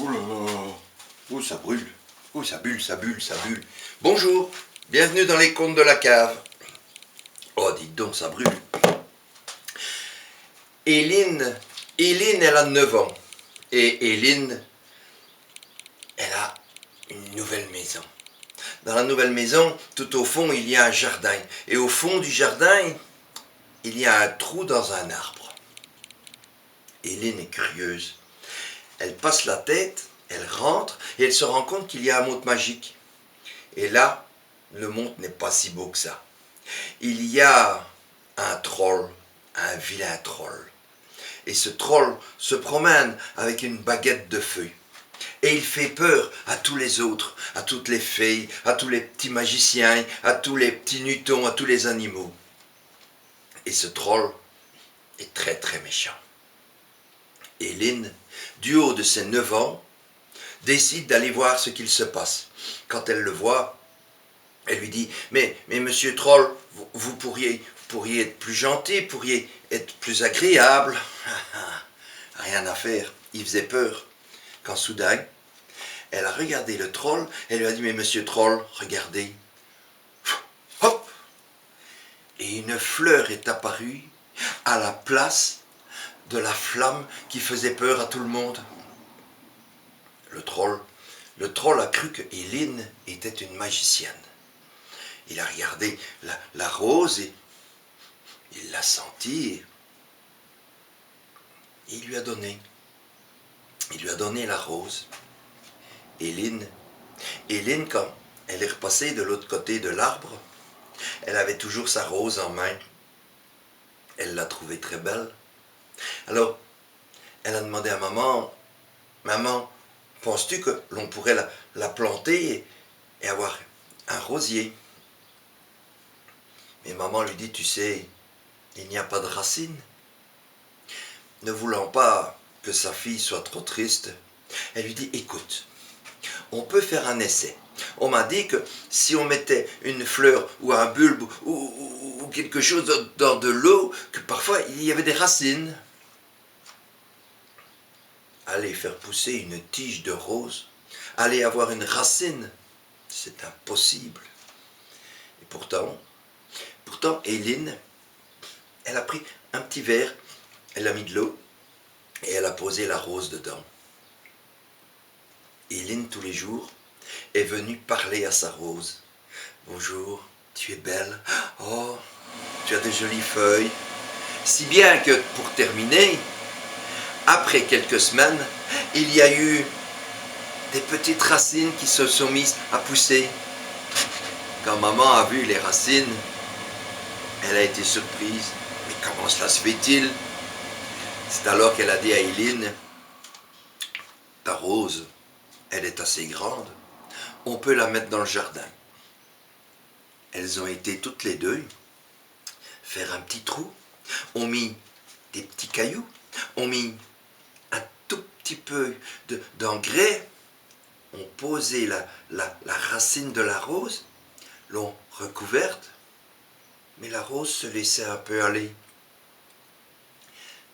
Oh là là. Oh, ça brûle. Oh, ça bulle, ça bulle, ça bulle. Bonjour, bienvenue dans les contes de la cave. Oh, dites donc, ça brûle. Éline, elle a 9 ans. Et Éline, elle a une nouvelle maison. Dans la nouvelle maison, tout au fond, il y a un jardin. Et au fond du jardin, il y a un trou dans un arbre. Éline est curieuse. Elle passe la tête, elle rentre et elle se rend compte qu'il y a un monde magique. Et là, le monde n'est pas si beau que ça. Il y a un troll, un vilain troll. Et ce troll se promène avec une baguette de feu. Et il fait peur à tous les autres, à toutes les fées, à tous les petits magiciens, à tous les petits nutons, à tous les animaux. Et ce troll est très très méchant. Éline, du haut de ses 9 ans, décide d'aller voir ce qu'il se passe. Quand elle le voit, elle lui dit « Mais monsieur Troll, vous pourriez être plus gentil, pourriez être plus agréable. » Rien à faire, il faisait peur. Quand soudain, elle a regardé le troll, elle lui a dit « Mais monsieur Troll, regardez. » Hop! Et une fleur est apparue à la place de la flamme qui faisait peur à tout le monde. Le troll a cru que Éline était une magicienne. Il a regardé la rose et il l'a sentie et il lui a donné. Il lui a donné la rose. Éline, quand elle est repassée de l'autre côté de l'arbre, elle avait toujours sa rose en main. Elle l'a trouvée très belle. Alors, elle a demandé à maman, « Maman, penses-tu que l'on pourrait la planter et avoir un rosier ?» Mais maman lui dit, « Tu sais, il n'y a pas de racines. » Ne voulant pas que sa fille soit trop triste, elle lui dit, « Écoute, on peut faire un essai. On m'a dit que si on mettait une fleur ou un bulbe ou quelque chose dans de l'eau, que parfois il y avait des racines. » Aller faire pousser une tige de rose, aller avoir une racine, c'est impossible. Et pourtant, Éline, elle a pris un petit verre, elle a mis de l'eau et elle a posé la rose dedans. Éline, tous les jours, est venue parler à sa rose. « Bonjour, tu es belle. Oh, tu as de jolies feuilles. » Si bien que, pour terminer, après quelques semaines, il y a eu des petites racines qui se sont mises à pousser. Quand maman a vu les racines, elle a été surprise. « Mais comment cela se fait-il » C'est alors qu'elle a dit à Éline, « Ta rose, elle est assez grande, on peut la mettre dans le jardin. » Elles ont été toutes les deux faire un petit trou, ont mis des petits cailloux, ont mis un tout petit peu d'engrais, ont posé la racine de la rose, l'ont recouverte, mais la rose se laissait un peu aller.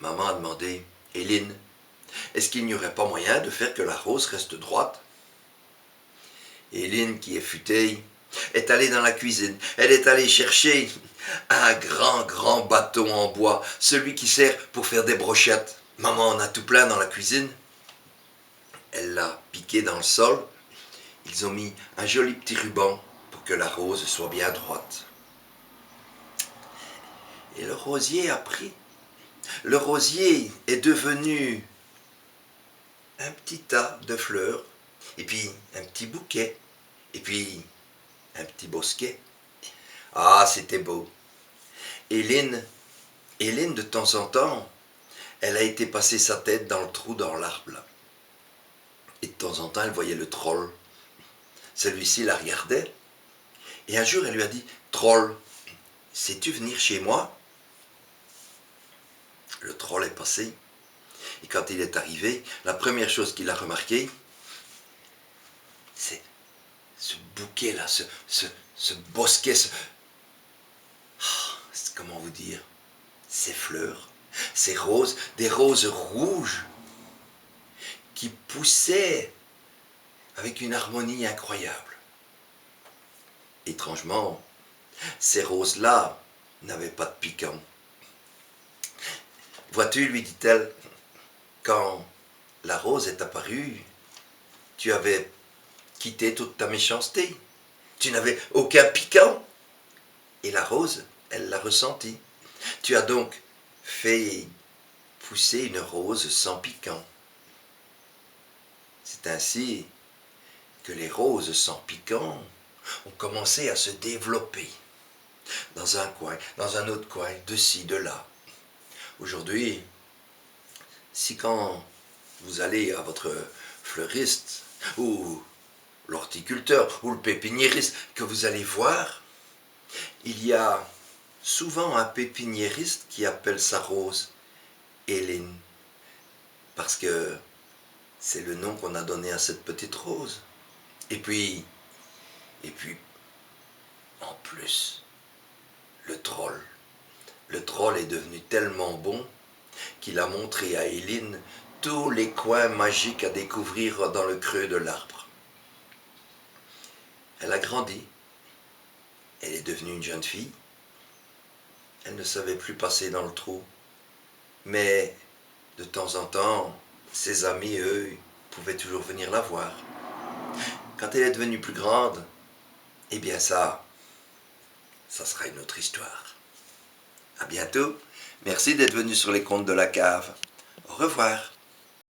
Maman a demandé, « Éline, est-ce qu'il n'y aurait pas moyen de faire que la rose reste droite ?» Éline, qui est futée, est allée dans la cuisine. Elle est allée chercher un grand bâton en bois, celui qui sert pour faire des brochettes. Maman en a tout plein dans la cuisine. Elle l'a piqué dans le sol. Ils ont mis un joli petit ruban pour que la rose soit bien droite. Et le rosier a pris. Le rosier est devenu un petit tas de fleurs, et puis un petit bouquet, et puis un petit bosquet. Ah, c'était beau. Éline, de temps en temps, elle a été passer sa tête dans le trou dans l'arbre. Et de temps en temps, elle voyait le troll. Celui-ci la regardait. Et un jour, elle lui a dit, « Troll, sais-tu venir chez moi ?» Le troll est passé. Et quand il est arrivé, la première chose qu'il a remarqué, c'est ce bouquet-là, ce bosquet, comment vous dire, ces fleurs, ces roses, des roses rouges qui poussaient avec une harmonie incroyable. Étrangement, ces roses-là n'avaient pas de piquant. Vois-tu, lui dit-elle, quand la rose est apparue, tu avais quitté toute ta méchanceté. Tu n'avais aucun piquant. Et la rose, elle l'a ressenti. Tu as donc fait pousser une rose sans piquant. C'est ainsi que les roses sans piquant ont commencé à se développer dans un coin, dans un autre coin, de ci, de là. Aujourd'hui, si quand vous allez à votre fleuriste ou l'horticulteur ou le pépiniériste que vous allez voir, il y a souvent un pépiniériste qui appelle sa rose Héline, parce que c'est le nom qu'on a donné à cette petite rose. Et puis, en plus, le troll. Le troll est devenu tellement bon qu'il a montré à Héline tous les coins magiques à découvrir dans le creux de l'arbre. Elle a grandi. Elle est devenue une jeune fille. Elle ne savait plus passer dans le trou. Mais de temps en temps, ses amis, eux, pouvaient toujours venir la voir. Quand elle est devenue plus grande, eh bien ça sera une autre histoire. À bientôt. Merci d'être venu sur les contes de la cave. Au revoir.